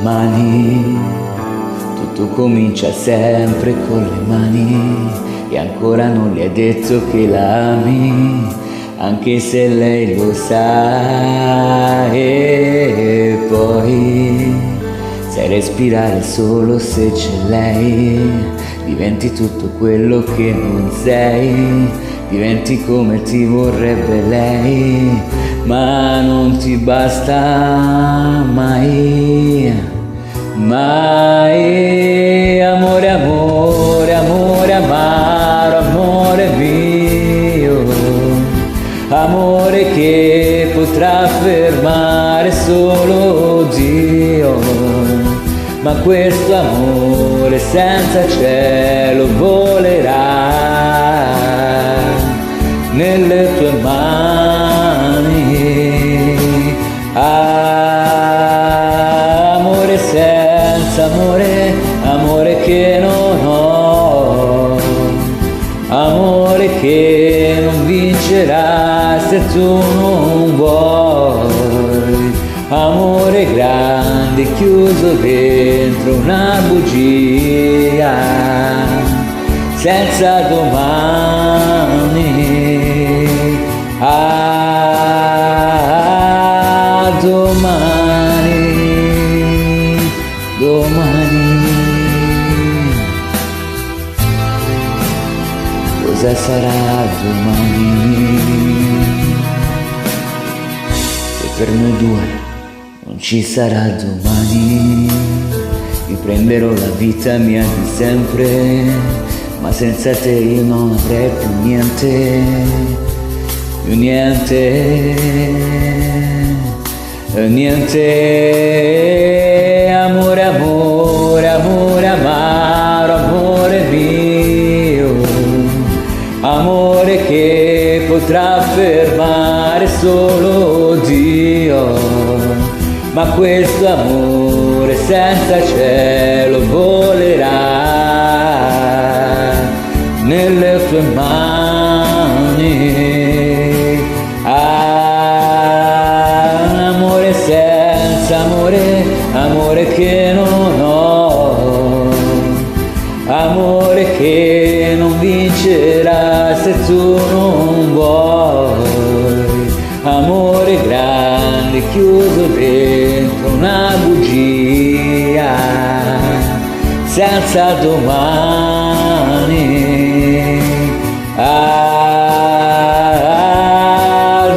mani, tutto comincia sempre con le mani, e ancora non le hai detto che la ami, anche se lei lo sa. E poi sai respirare solo se c'è lei, diventi tutto quello che non sei, diventi come ti vorrebbe lei, ma non ti basta mai, mai. Amore, amore, amore amaro, amore mio, amore che potrà fermare solo Dio, ma questo amore senza cielo volerà nelle tue mani. Amore senza amore, amore che non ho, amore che non vincerà se tu non vuoi, amore grande chiuso dentro una bugia senza domani. A domani, domani. Cosa sarà domani? Se per noi due non ci sarà domani, mi prenderò la vita mia di sempre, ma senza te io non avrei più niente, più niente, niente. Amore, amore, amore amaro, amore mio, amore che potrà fermare solo Dio, ma questo amore senza cielo volerà nelle tue mani. Amore senza amore, amore che non ho, amore che non vincerà se tu non vuoi, amore grande chiuso dentro una bugia senza domani. A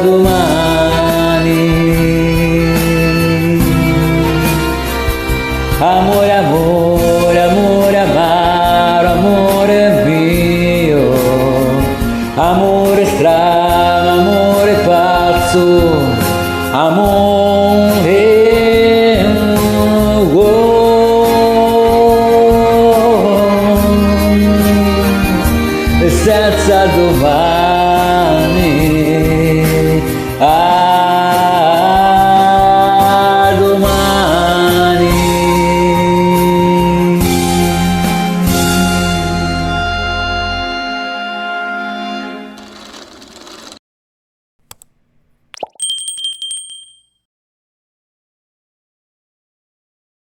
domani. Amore, amore, amore amaro, amore mio, amore strano, amore pazzo, amore senza domani.